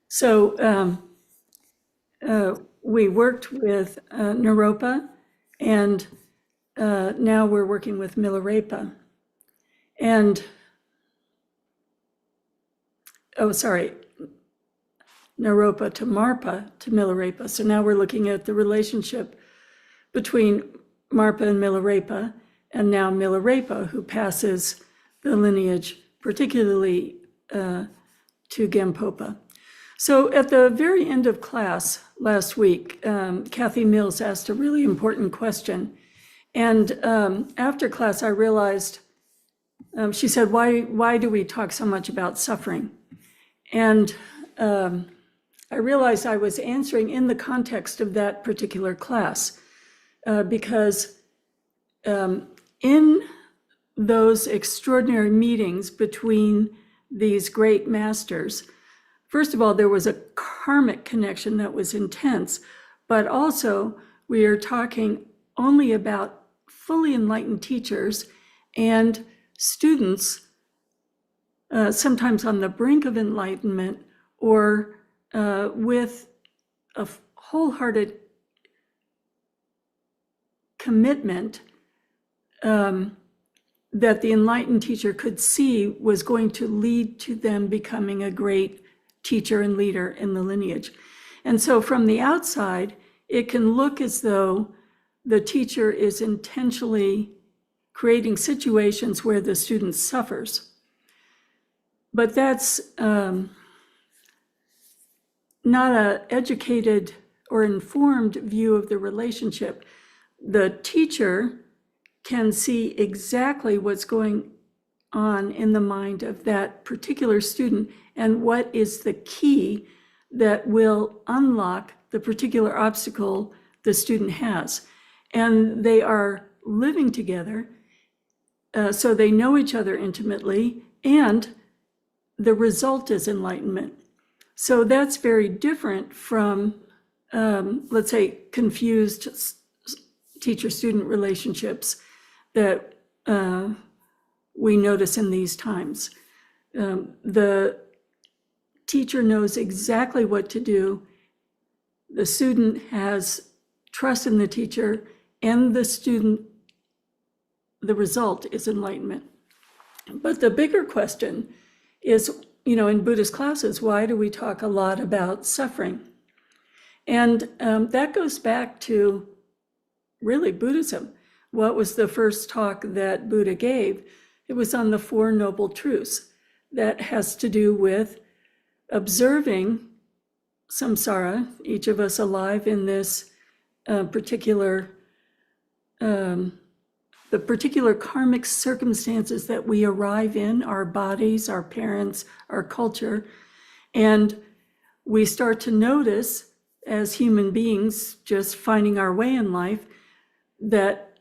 So we worked with Naropa, and now we're working with Milarepa. And, Naropa to Marpa to Milarepa. So now we're looking at the relationship between Marpa and Milarepa, and now Milarepa, who passes the lineage, particularly to Gampopa. So at the very end of class last week, Kathy Mills asked a really important question. And after class, I realized, she said, why do we talk so much about suffering? And I realized I was answering in the context of that particular class, because in those extraordinary meetings between these great masters, first of all, there was a karmic connection that was intense, but also we are talking only about fully enlightened teachers and students, sometimes on the brink of enlightenment or with a wholehearted commitment that the enlightened teacher could see was going to lead to them becoming a great teacher and leader in the lineage. And so from the outside, it can look as though the teacher is intentionally creating situations where the student suffers. But that's not an educated or informed view of the relationship. The teacher can see exactly what's going on in the mind of that particular student and what is the key that will unlock the particular obstacle the student has. And they are living together, so they know each other intimately, and the result is enlightenment. So that's very different from, let's say, confused teacher-student relationships that we notice in these times. The teacher knows exactly what to do. The student has trust in the teacher, and the student, the result is enlightenment. But the bigger question is, in Buddhist classes, why do we talk a lot about suffering? And that goes back to really Buddhism. What was the first talk that Buddha gave? It was on the Four Noble Truths. That has to do with observing samsara, each of us alive in this particular the particular karmic circumstances that we arrive in, our bodies, our parents, our culture, and we start to notice as human beings just finding our way in life that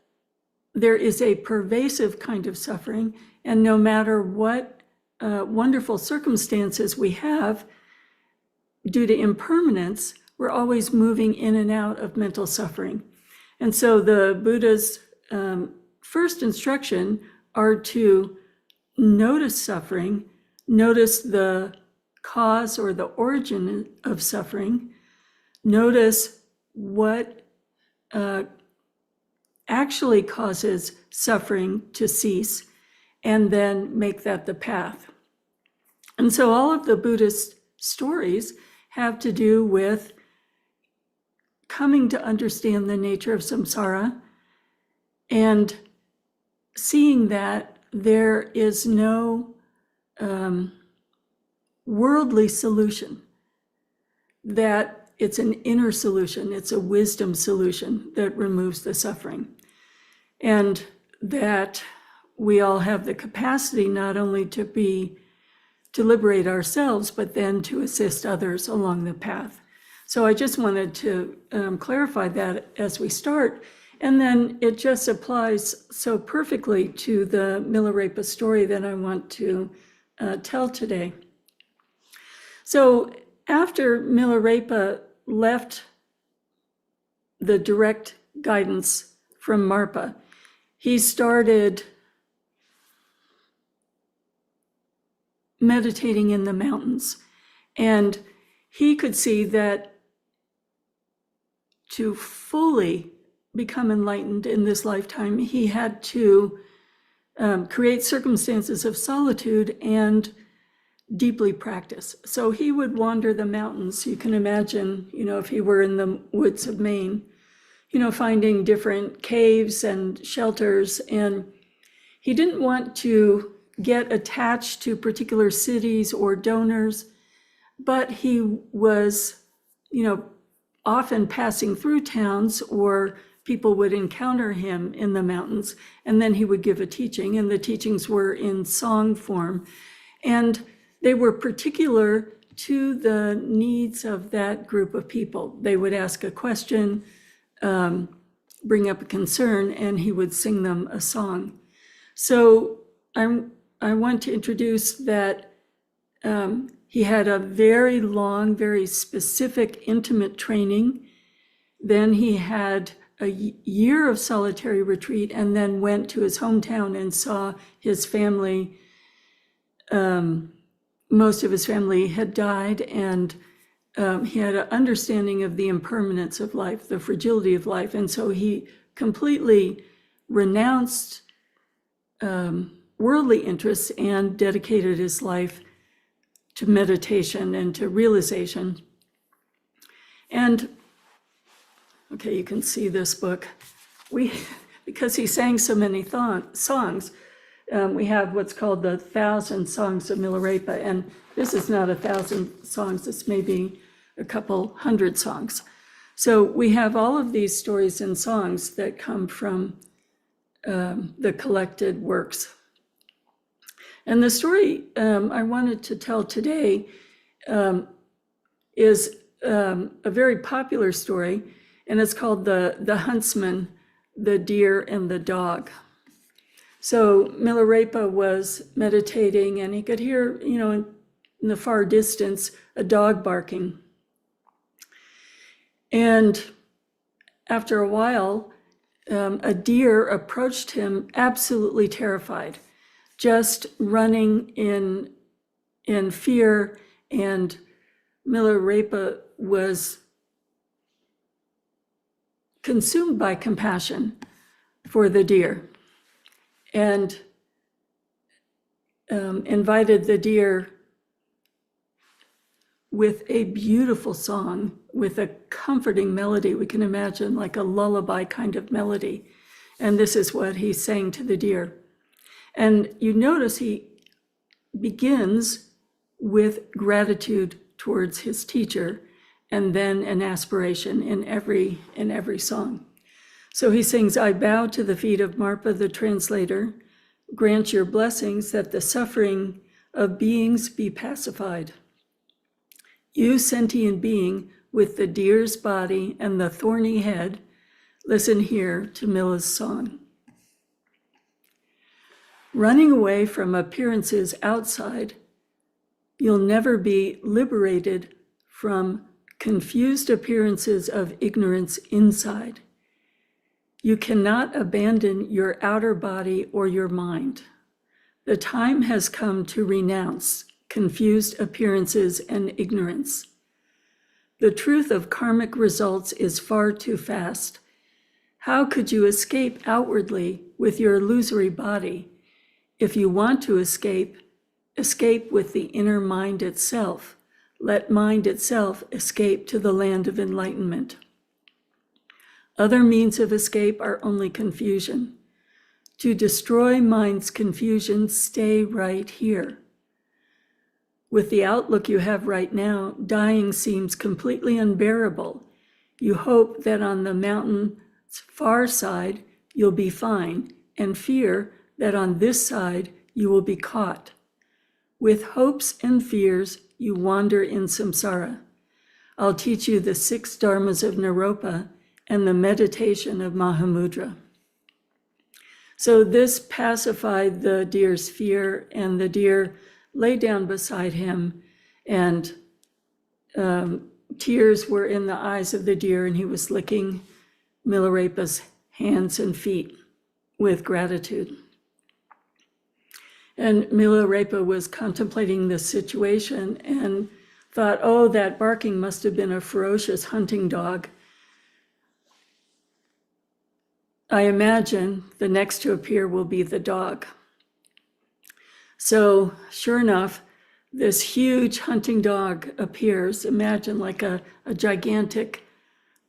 there is a pervasive kind of suffering, and no matter what wonderful circumstances we have, due to impermanence, we're always moving in and out of mental suffering. And so the Buddha's first instruction are to notice suffering, notice the cause or the origin of suffering, notice what actually causes suffering to cease, and then make that the path. And so all of the Buddhist stories have to do with coming to understand the nature of samsara and seeing that there is no worldly solution, that it's an inner solution, it's a wisdom solution that removes the suffering. And that we all have the capacity not only to liberate ourselves, but then to assist others along the path. So I just wanted to clarify that as we start. And then it just applies so perfectly to the Milarepa story that I want to tell today. So after Milarepa left the direct guidance from Marpa, he started meditating in the mountains. And he could see that to fully become enlightened in this lifetime, he had to create circumstances of solitude and deeply practice. So he would wander the mountains. You can imagine, if he were in the woods of Maine, finding different caves and shelters. And he didn't want to get attached to particular cities or donors, but he was, often passing through towns, or people would encounter him in the mountains, and then he would give a teaching, and the teachings were in song form. And they were particular to the needs of that group of people. They would ask a question, bring up a concern, and he would sing them a song. So I want to introduce that he had a very long, very specific, intimate training. Then he had a year of solitary retreat, and then went to his hometown and saw his family. Most of his family had died, and he had an understanding of the impermanence of life, the fragility of life. And so he completely renounced worldly interests and dedicated his life to meditation and to realization. And okay, you can see this book. Because he sang so many songs, we have what's called the 1,000 Songs of Milarepa, and this is not 1,000 songs, it's maybe a couple hundred songs. So we have all of these stories and songs that come from the collected works. And the story I wanted to tell today is a very popular story, and it's called the Huntsman, the Deer, and the Dog. So Milarepa was meditating, and he could hear, in the far distance, a dog barking. And after a while, a deer approached him, absolutely terrified, just running in fear, and Milarepa was consumed by compassion for the deer, and invited the deer with a beautiful song, with a comforting melody. We can imagine like a lullaby kind of melody. And this is what he sang to the deer. And you notice he begins with gratitude towards his teacher, and then an aspiration in every song. So he sings, "I bow to the feet of Marpa the translator. Grant your blessings that the suffering of beings be pacified. You sentient being with the deer's body and the thorny head, listen here to Mila's song. Running away from appearances outside, you'll never be liberated from confused appearances of ignorance inside. You cannot abandon your outer body or your mind. The time has come to renounce confused appearances and ignorance. The truth of karmic results is far too fast. How could you escape outwardly with your illusory body? If you want to escape, escape with the inner mind itself. Let mind itself escape to the land of enlightenment. Other means of escape are only confusion. To destroy mind's confusion, stay right here. With the outlook you have right now, dying seems completely unbearable. You hope that on the mountain's far side you'll be fine, and fear that on this side you will be caught. With hopes and fears, you wander in samsara. I'll teach you the 6 dharmas of Naropa and the meditation of Mahamudra. So this pacified the deer's fear, and the deer lay down beside him, and tears were in the eyes of the deer, and he was licking Milarepa's hands and feet with gratitude. And Milarepa was contemplating this situation and thought, oh, that barking must have been a ferocious hunting dog. I imagine the next to appear will be the dog. So sure enough, this huge hunting dog appears. Imagine like a gigantic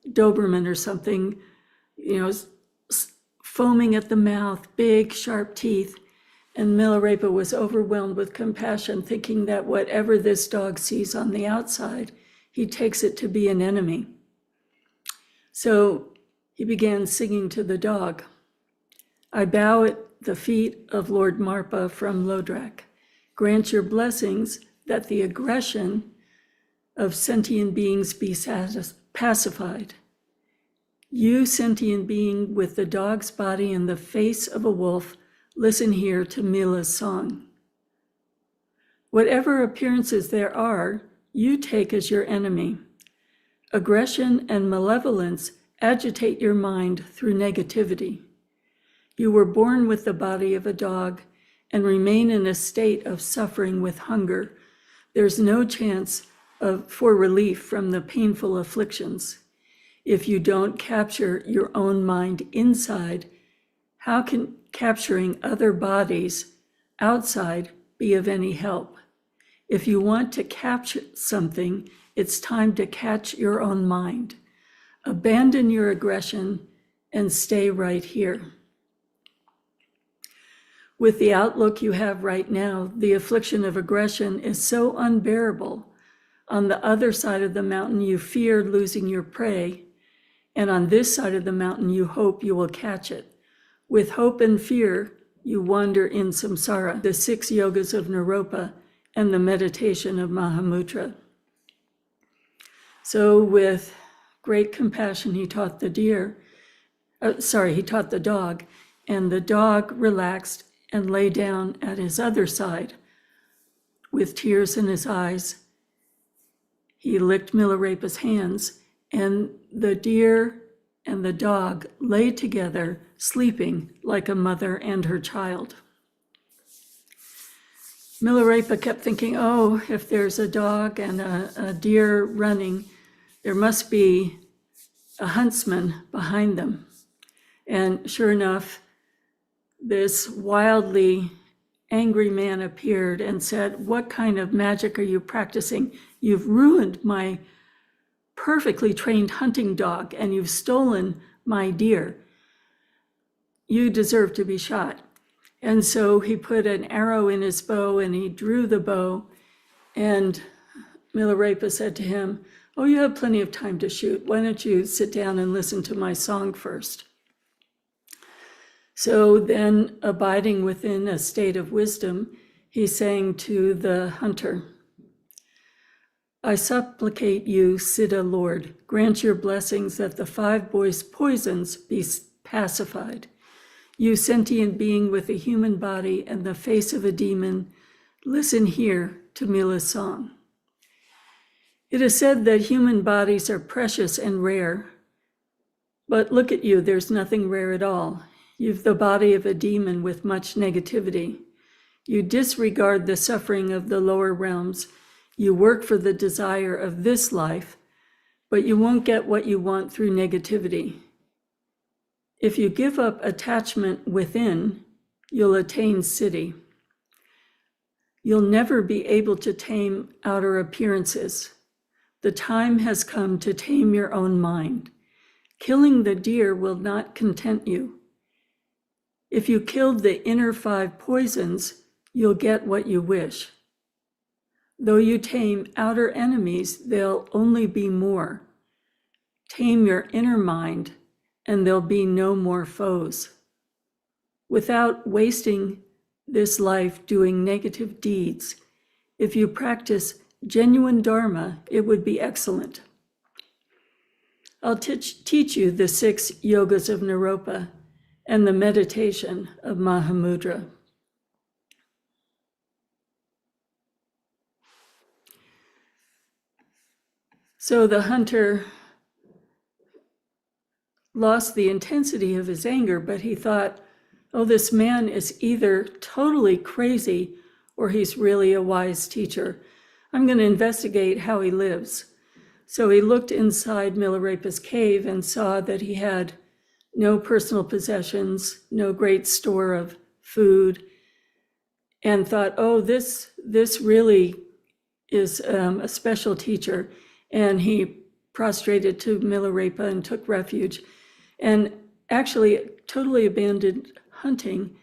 Doberman or something, foaming at the mouth, big, sharp teeth. And Milarepa was overwhelmed with compassion, thinking that whatever this dog sees on the outside, he takes it to be an enemy. So he began singing to the dog, "I bow at the feet of Lord Marpa from Lodrak. Grant your blessings that the aggression of sentient beings be pacified. You, sentient being with the dog's body and the face of a wolf, listen here to Mila's song. Whatever appearances there are, you take as your enemy. Aggression and malevolence agitate your mind through negativity. You were born with the body of a dog and remain in a state of suffering with hunger. There's no chance for relief from the painful afflictions. If you don't capture your own mind inside, how can capturing other bodies outside be of any help? If you want to capture something, it's time to catch your own mind. Abandon your aggression and stay right here." With the outlook you have right now, the affliction of aggression is so unbearable. On the other side of the mountain, you fear losing your prey, and on this side of the mountain, you hope you will catch it. With hope and fear, you wander in samsara, the 6 yogas of Naropa, and the meditation of Mahamudra. So with great compassion, he taught the dog, and the dog relaxed and lay down at his other side. With tears in his eyes, he licked Milarepa's hands, and the deer and the dog lay together, sleeping like a mother and her child. Milarepa kept thinking, oh, if there's a dog and a deer running, there must be a huntsman behind them. And sure enough, this wildly angry man appeared and said, "What kind of magic are you practicing? You've ruined my perfectly trained hunting dog, and you've stolen my deer. You deserve to be shot." And so he put an arrow in his bow and he drew the bow, and Milarepa said to him, "Oh, you have plenty of time to shoot. Why don't you sit down and listen to my song first?" So then, abiding within a state of wisdom, he sang to the hunter, "I supplicate you, Siddha Lord, grant your blessings that the 5 poisons be pacified. You sentient being with a human body and the face of a demon, listen here to Mila's song. It is said that human bodies are precious and rare, but look at you, there's nothing rare at all. You've the body of a demon with much negativity. You disregard the suffering of the lower realms. You work for the desire of this life, but you won't get what you want through negativity. If you give up attachment within, you'll attain siddhi. You'll never be able to tame outer appearances. The time has come to tame your own mind. Killing the deer will not content you. If you killed the inner 5 poisons, you'll get what you wish. Though you tame outer enemies, there'll only be more. Tame your inner mind, and there'll be no more foes. Without wasting this life doing negative deeds, if you practice genuine Dharma, it would be excellent. I'll teach you the 6 yogas of Naropa and the meditation of Mahamudra." So the hunter lost the intensity of his anger, but he thought, oh, this man is either totally crazy or he's really a wise teacher. I'm going to investigate how he lives. So he looked inside Milarepa's cave and saw that he had no personal possessions, no great store of food, and thought, oh, this really is a special teacher. And he prostrated to Milarepa and took refuge, and actually totally abandoned hunting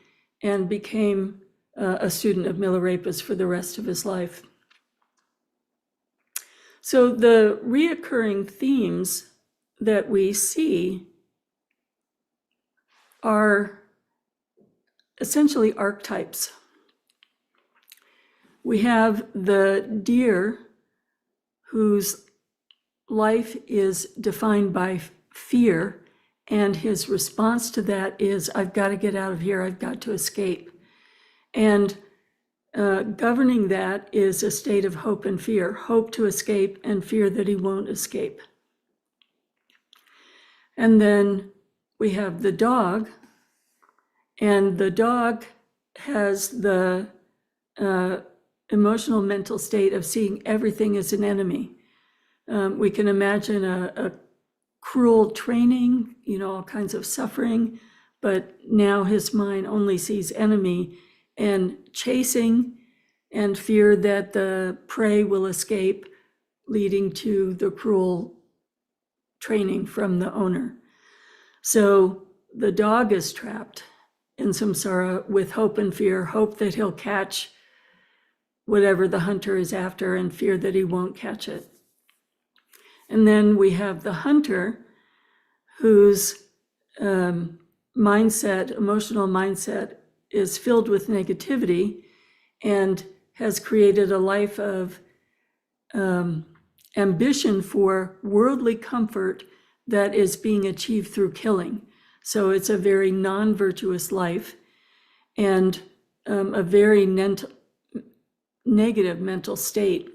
and became a student of Milarepa's for the rest of his life. So the reoccurring themes that we see are essentially archetypes. We have the deer whose life is defined by fear, and his response to that is, I've got to get out of here, I've got to escape. And governing that is a state of hope and fear, hope to escape and fear that he won't escape. And then we have the dog, and the dog has the emotional mental state of seeing everything as an enemy. We can imagine a cruel training, all kinds of suffering, but now his mind only sees enemy and chasing and fear that the prey will escape, leading to the cruel training from the owner. So the dog is trapped in samsara with hope and fear, hope that he'll catch whatever the hunter is after and fear that he won't catch it. And then we have the hunter whose emotional mindset is filled with negativity and has created a life of ambition for worldly comfort that is being achieved through killing. So it's a very non-virtuous life and a very negative mental state.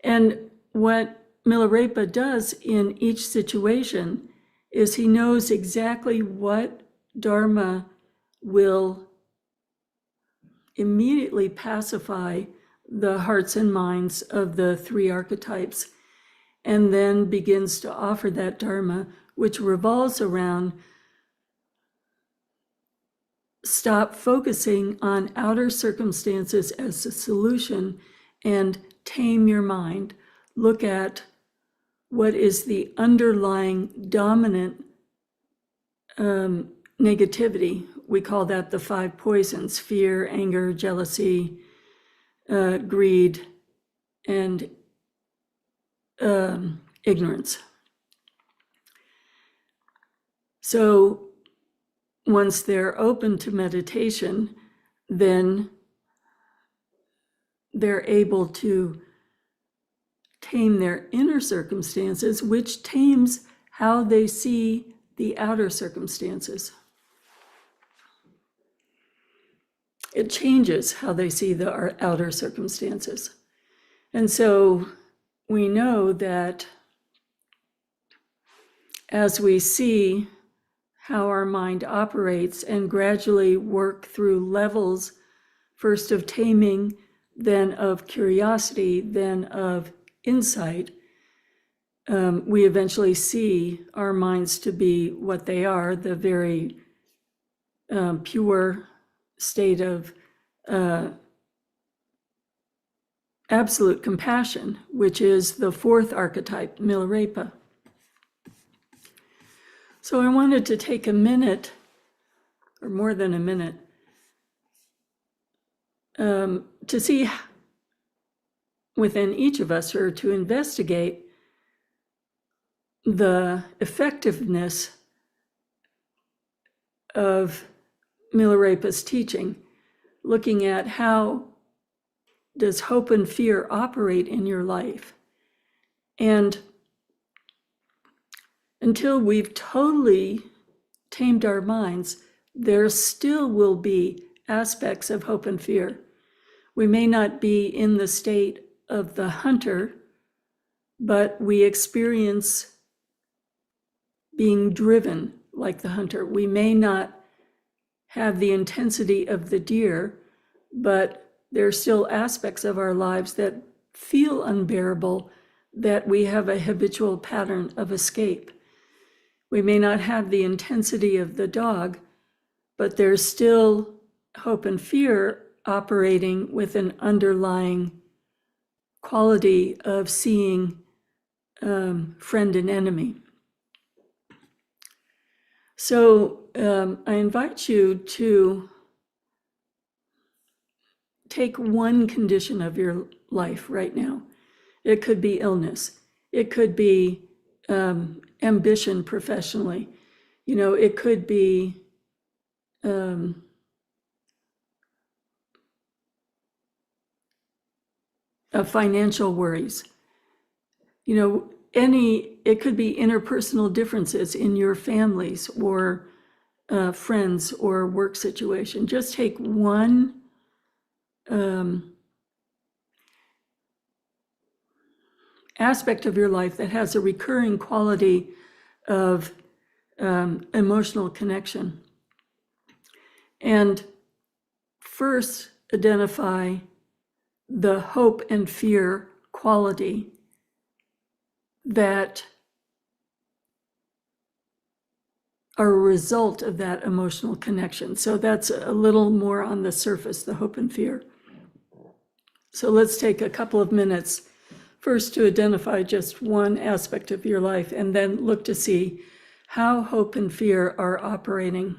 And what Milarepa does in each situation is he knows exactly what dharma will immediately pacify the hearts and minds of the three archetypes, and then begins to offer that dharma, which revolves around stop focusing on outer circumstances as a solution and tame your mind. Look at what is the underlying dominant negativity. We call that the 5 poisons: fear, anger, jealousy, greed, and ignorance. So once they're open to meditation, then they're able to tame their inner circumstances, which tames how they see the outer circumstances. It changes how they see the outer circumstances. And so we know that as we see how our mind operates and gradually work through levels, first of taming, then of curiosity, then of insight, we eventually see our minds to be what they are, the very pure state of absolute compassion, which is the 4th archetype, Milarepa. So I wanted to take a minute, or more than a minute, to see within each of us, or to investigate the effectiveness of Milarepa's teaching, looking at how does hope and fear operate in your life. And until we've totally tamed our minds, there still will be aspects of hope and fear. We may not be in the state of the hunter, but we experience being driven like the hunter. We may not have the intensity of the deer, but there are still aspects of our lives that feel unbearable, that we have a habitual pattern of escape. We may not have the intensity of the dog, but there's still hope and fear operating with an underlying quality of seeing friend and enemy. So I invite you to take one condition of your life right now. It could be illness. It could be ambition professionally. It could be financial worries. It could be interpersonal differences in your families or friends or work situation. Just take one aspect of your life that has a recurring quality of emotional connection. And first identify the hope and fear quality that are a result of that emotional connection. So that's a little more on the surface, the hope and fear. So let's take a couple of minutes first to identify just one aspect of your life, and then look to see how hope and fear are operating.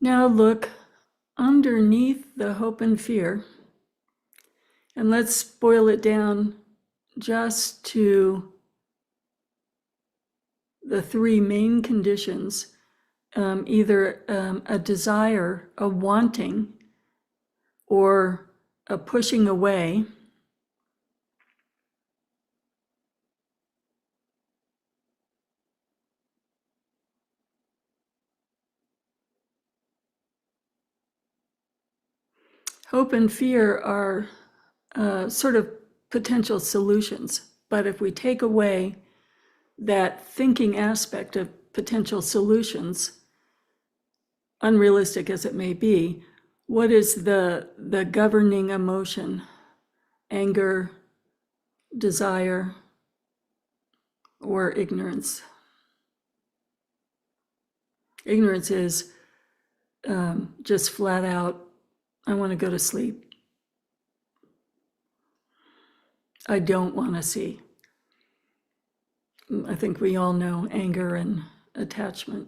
Now look underneath the hope and fear, and let's boil it down just to the three main conditions, either a desire, a wanting, or a pushing away. Hope and fear are sort of potential solutions, but if we take away that thinking aspect of potential solutions, unrealistic as it may be, what is the governing emotion? Anger, desire, or ignorance? Ignorance is just flat out, I want to go to sleep. I don't want to see. I think we all know anger and attachment.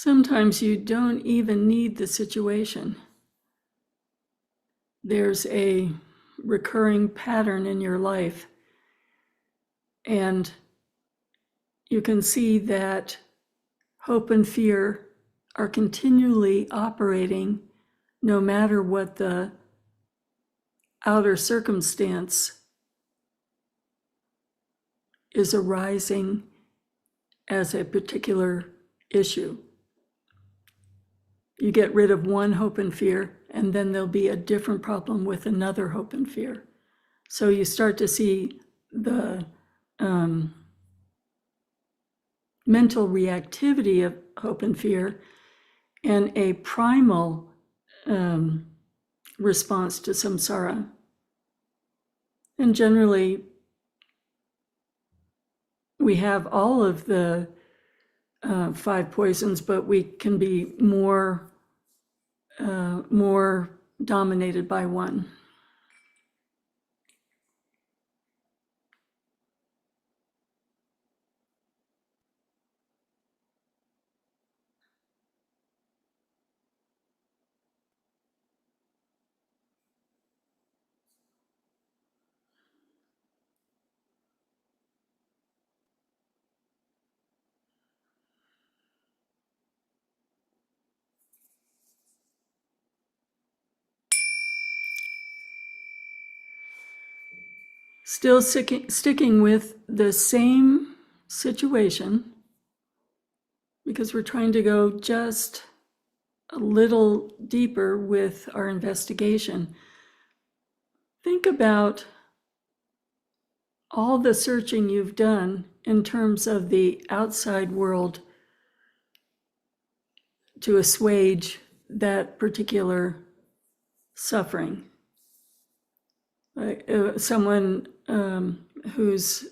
Sometimes you don't even need the situation. There's a recurring pattern in your life, and you can see that hope and fear are continually operating no matter what the outer circumstance is arising as a particular issue. You get rid of one hope and fear, and then there'll be a different problem with another hope and fear. So you start to see the mental reactivity of hope and fear and a primal response to samsara. And generally, we have all of the 5 poisons, but we can be more dominated by one. Still sticking with the same situation, because we're trying to go just a little deeper with our investigation. Think about all the searching you've done in terms of the outside world to assuage that particular suffering. Someone whose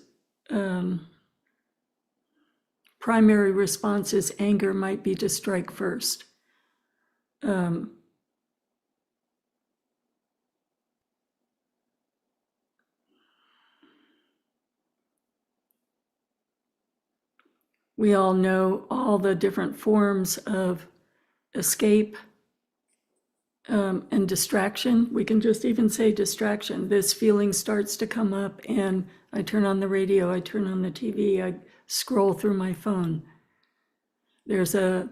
primary response is anger might be to strike first. We all know all the different forms of escape and distraction. We can just even say distraction. This feeling starts to come up and I turn on the radio, I turn on the TV, I scroll through my phone. There's a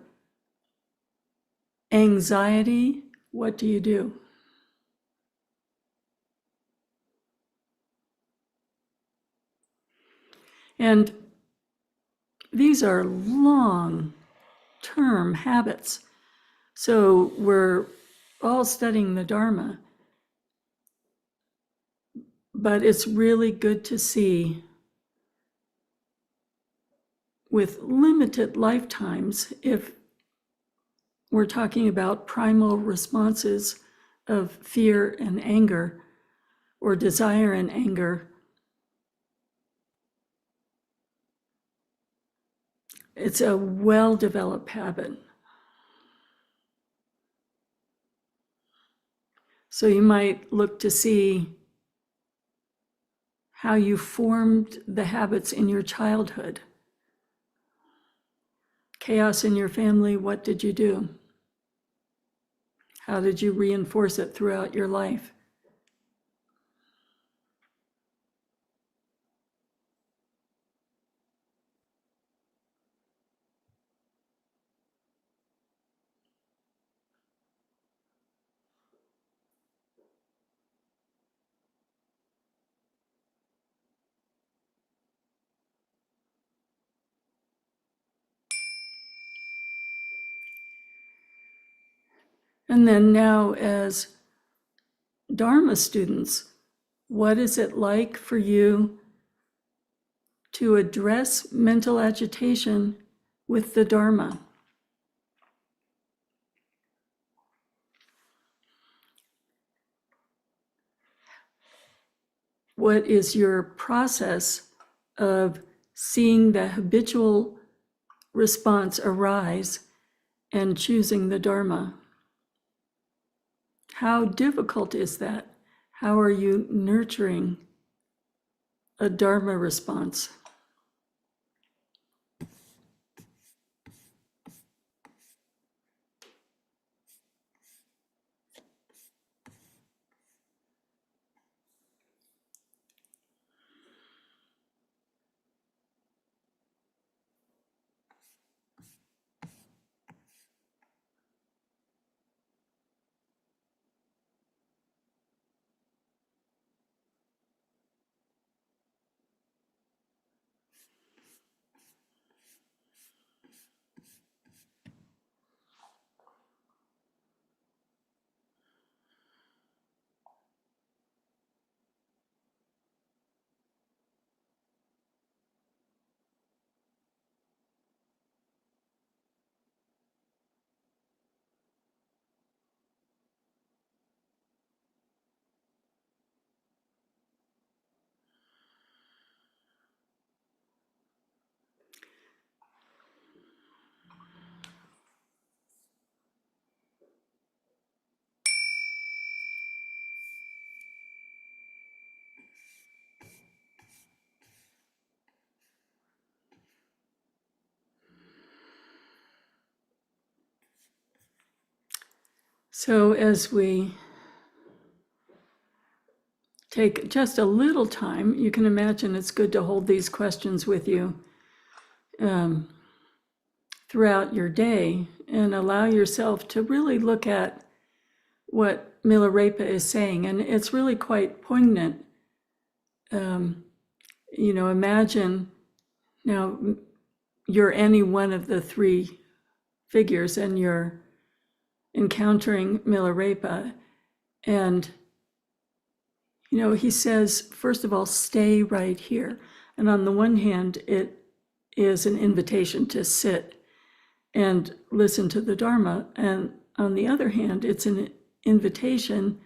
anxiety. What do you do? And these are long-term habits. So we're all studying the Dharma, but it's really good to see with limited lifetimes, if we're talking about primal responses of fear and anger or desire and anger, it's a well-developed habit. So you might look to see how you formed the habits in your childhood. Chaos in your family, what did you do? How did you reinforce it throughout your life? And then now, as Dharma students, what is it like for you to address mental agitation with the Dharma? What is your process of seeing the habitual response arise and choosing the Dharma? How difficult is that? How are you nurturing a Dharma response? So as we take just a little time, you can imagine it's good to hold these questions with you throughout your day and allow yourself to really look at what Milarepa is saying. And it's really quite poignant. Imagine now you're any one of the three figures and you're encountering Milarepa. And, he says, first of all, stay right here. And on the one hand, it is an invitation to sit and listen to the Dharma. And on the other hand, it's an invitation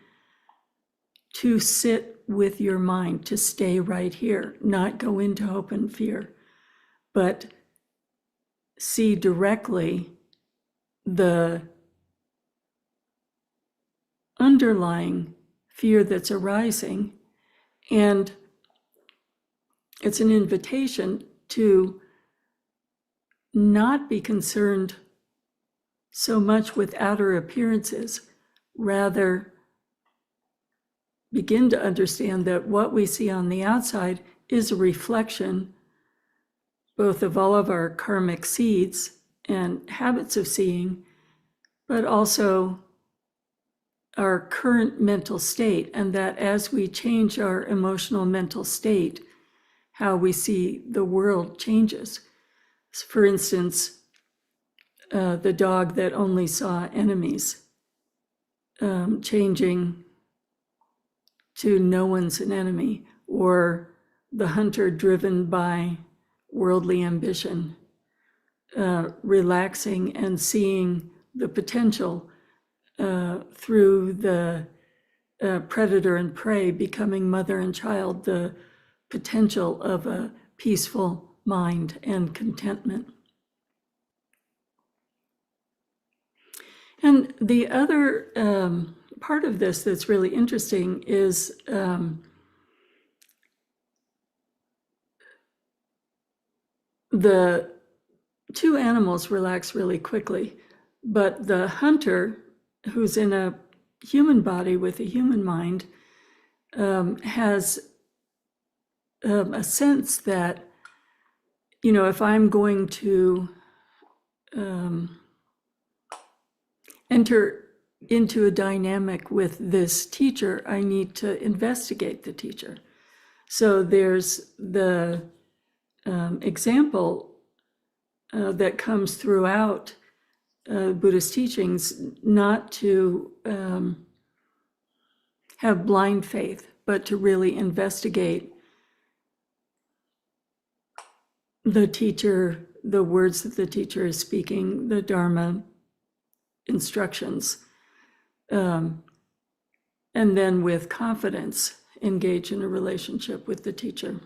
to sit with your mind, to stay right here, not go into hope and fear, but see directly the underlying fear that's arising. And it's an invitation to not be concerned so much with outer appearances, rather begin to understand that what we see on the outside is a reflection both of all of our karmic seeds and habits of seeing, but also our current mental state, and that as we change our emotional mental state, how we see the world changes. For instance, the dog that only saw enemies, changing to no one's an enemy, or the hunter driven by worldly ambition, relaxing and seeing the potential through the predator and prey becoming mother and child, the potential of a peaceful mind and contentment. And the other part of this that's really interesting is the two animals relax really quickly, but the hunter, who's in a human body with a human mind, has a sense that, if I'm going to enter into a dynamic with this teacher, I need to investigate the teacher. So there's the example that comes throughout Buddhist teachings, not to have blind faith, but to really investigate the teacher, the words that the teacher is speaking, the Dharma instructions, and then with confidence engage in a relationship with the teacher.